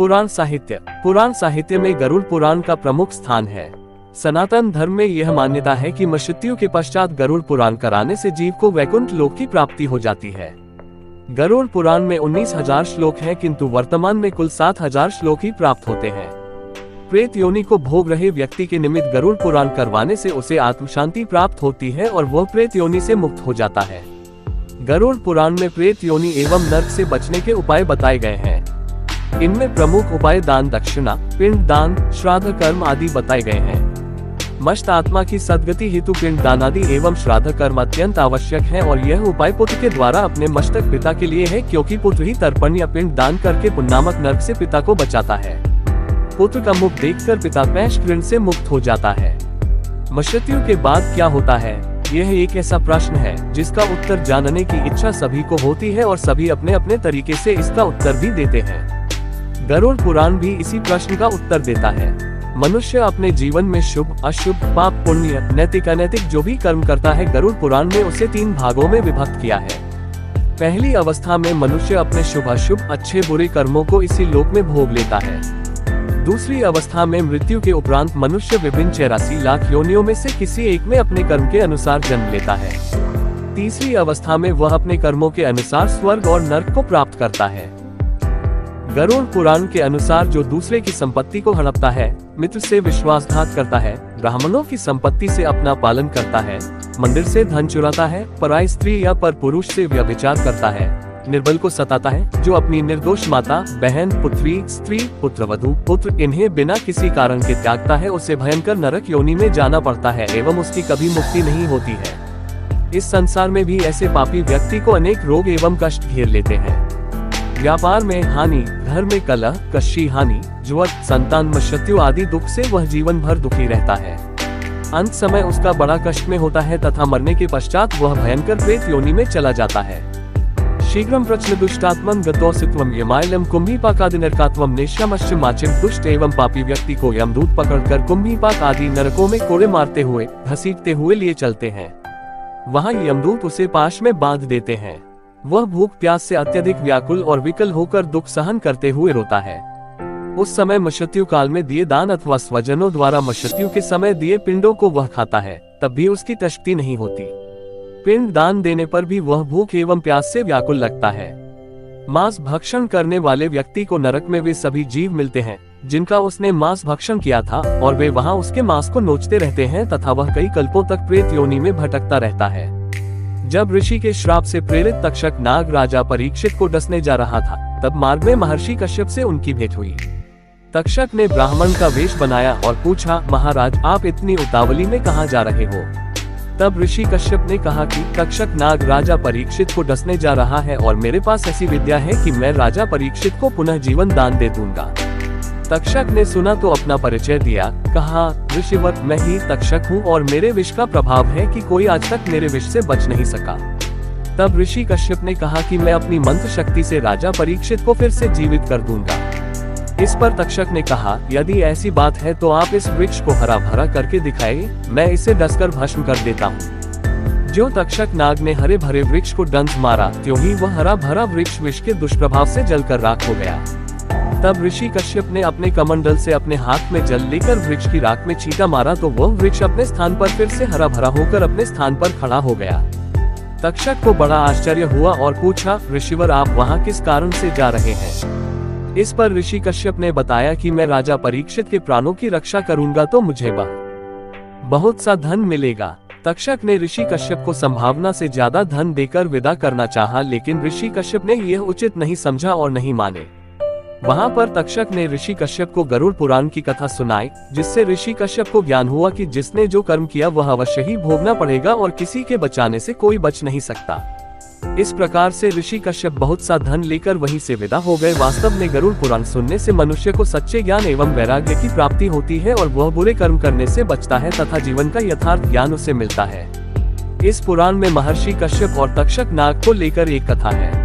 पुराण साहित्य में गरुड़ पुराण का प्रमुख स्थान है। सनातन धर्म में यह मान्यता है कि मृत्यु के पश्चात गरुड़ पुराण कराने से जीव को वैकुंठ लोक की प्राप्ति हो जाती है। गरुड़ पुराण में 19,000 श्लोक हैं, किंतु वर्तमान में कुल 7,000 श्लोक ही प्राप्त होते हैं। प्रेत योनि को भोग रहे व्यक्ति के निमित्त गरुड़ पुराण करवाने से उसे आत्म शांति प्राप्त होती है और वह प्रेत योनि से मुक्त हो जाता है। गरुड़ पुराण में प्रेत योनि एवं नरक से बचने के उपाय बताए गए हैं। इनमें प्रमुख उपाय दान दक्षिणा, पिंड दान, श्राद्ध कर्म आदि बताए गए हैं। मस्त आत्मा की सद्गति हेतु पिंड दान आदि एवं श्राद्ध कर्म अत्यंत आवश्यक है और यह उपाय पुत्र के द्वारा अपने मस्तक पिता के लिए है, क्योंकि पुत्र ही तर्पण या पिंड दान करके पुण्यनामक नरक से पिता को बचाता है। पुत्र का मुख देखकर पिता पैश ऋण से मुक्त हो जाता है। मृत्यु के बाद क्या होता है, यह एक ऐसा प्रश्न है जिसका उत्तर जानने की इच्छा सभी को होती है और सभी अपने अपने तरीके से इसका उत्तर भी देते हैं। गरुड़ पुराण भी इसी प्रश्न का उत्तर देता है। मनुष्य अपने जीवन में शुभ अशुभ, पाप पुण्य, नैतिक अनैतिक जो भी कर्म करता है, गरुड़ पुराण ने उसे 3 भागों में विभक्त किया है। पहली अवस्था में मनुष्य अपने शुभ अशुभ, अच्छे बुरे कर्मों को इसी लोक में भोग लेता है। दूसरी अवस्था में मृत्यु के उपरांत मनुष्य विभिन्न 84 लाख योनियों में से किसी एक में अपने कर्म के अनुसार जन्म लेता है। तीसरी अवस्था में वह अपने कर्मों के अनुसार स्वर्ग और नरक को प्राप्त करता है। गरुड़ पुराण के अनुसार जो दूसरे की संपत्ति को हड़पता है, मित्र से विश्वासघात करता है, ब्राह्मणों की संपत्ति से अपना पालन करता है, मंदिर से धन चुराता है, पराई स्त्री या पर पुरुष से व्यभिचार करता है, निर्बल को सताता है, जो अपनी निर्दोष माता, बहन, पुत्री, स्त्री, पुत्रवधू, पुत्र इन्हें बिना किसी कारण के त्यागता है, उसे भयंकर नरक योनि में जाना पड़ता है एवं उसकी कभी मुक्ति नहीं होती है। इस संसार में भी ऐसे पापी व्यक्ति को अनेक रोग एवं कष्ट घेर लेते हैं। व्यापार में हानि, घर में कलह, कष्टी हानि, जुआ, संतान मृत्यु आदि दुख से वह जीवन भर दुखी रहता है। अंत समय उसका बड़ा कष्ट में होता है तथा मरने के पश्चात वह भयंकर प्रेत योनि में चला जाता है। शीघ्रम प्रचल दुष्टात्मम गतोसित्वम यमाइलम कुंभीपाकादिनरकात्वम नेश्यामश्च माचिम। दुष्ट एवं पापी व्यक्ति को यमदूत पकड़कर कुंभीपाक आदि नरकों में कोड़े मारते हुए, घसीटते हुए लिए चलते हैं। वहां यमदूत उसे पाश में बांध देते हैं। वह भूख प्यास से अत्यधिक व्याकुल और विकल होकर दुख सहन करते हुए रोता है। उस समय मृत्यु काल में दिए दान अथवा स्वजनों द्वारा मृत्यु के समय दिए पिंडों को वह खाता है, तब भी उसकी तृप्ति नहीं होती। पिंड दान देने पर भी वह भूख एवं प्यास से व्याकुल लगता है। मांस भक्षण करने वाले व्यक्ति को नरक में वे सभी जीव मिलते हैं जिनका उसने मांस भक्षण किया था, और वे वहां उसके मांस को नोचते रहते हैं तथा वह कई कल्पों तक प्रेत योनि में भटकता रहता है। जब ऋषि के श्राप से प्रेरित तक्षक नाग राजा परीक्षित को डसने जा रहा था, तब मार्ग में महर्षि कश्यप से उनकी भेंट हुई। तक्षक ने ब्राह्मण का वेश बनाया और पूछा, महाराज आप इतनी उतावली में कहाँ जा रहे हो? तब ऋषि कश्यप ने कहा कि तक्षक नाग राजा परीक्षित को डसने जा रहा है और मेरे पास ऐसी विद्या है कि मैं राजा परीक्षित को पुनः जीवन दान दे दूंगा। तक्षक ने सुना तो अपना परिचय दिया, कहा, ऋषिवर मैं ही तक्षक हूँ और मेरे विष का प्रभाव है कि कोई आज तक मेरे विष से बच नहीं सका। तब ऋषि कश्यप ने कहा कि मैं अपनी मंत्र शक्ति से राजा परीक्षित को फिर से जीवित कर दूंगा। इस पर तक्षक ने कहा, यदि ऐसी बात है तो आप इस वृक्ष को हरा भरा करके दिखाइए, मैं इसे डसकर भस्म कर देता हूँ। जो तक्षक नाग ने हरे भरे वृक्ष को डंक मारा, त्यों ही वह हरा भरा वृक्ष विष के दुष्प्रभाव से जलकर राख हो गया। तब ऋषि कश्यप ने अपने कमंडल से अपने हाथ में जल लेकर वृक्ष की राख में छींटा मारा तो वह वृक्ष अपने स्थान पर फिर से हरा भरा होकर अपने स्थान पर खड़ा हो गया। तक्षक को बड़ा आश्चर्य हुआ और पूछा, ऋषिवर आप वहाँ किस कारण से जा रहे हैं? इस पर ऋषि कश्यप ने बताया कि मैं राजा परीक्षित के प्राणों की रक्षा करूंगा तो मुझे बहुत सा धन मिलेगा। तक्षक ने ऋषि कश्यप को संभावना से ज्यादा धन देकर विदा करना चाहा, लेकिन ऋषि कश्यप ने यह उचित नहीं समझा और नहीं माने। वहां पर तक्षक ने ऋषि कश्यप को गरुड़ पुराण की कथा सुनाई, जिससे ऋषि कश्यप को ज्ञान हुआ कि जिसने जो कर्म किया वह अवश्य ही भोगना पड़ेगा और किसी के बचाने से कोई बच नहीं सकता। इस प्रकार से ऋषि कश्यप बहुत सा धन लेकर वहीं से विदा हो गए। वास्तव में गरुड़ पुराण सुनने से मनुष्य को सच्चे ज्ञान एवं वैराग्य की प्राप्ति होती है और वह बुरे कर्म करने से बचता है तथा जीवन का यथार्थ ज्ञान उसे मिलता है। इस पुराण में महर्षि कश्यप और तक्षक नाग को लेकर एक कथा है।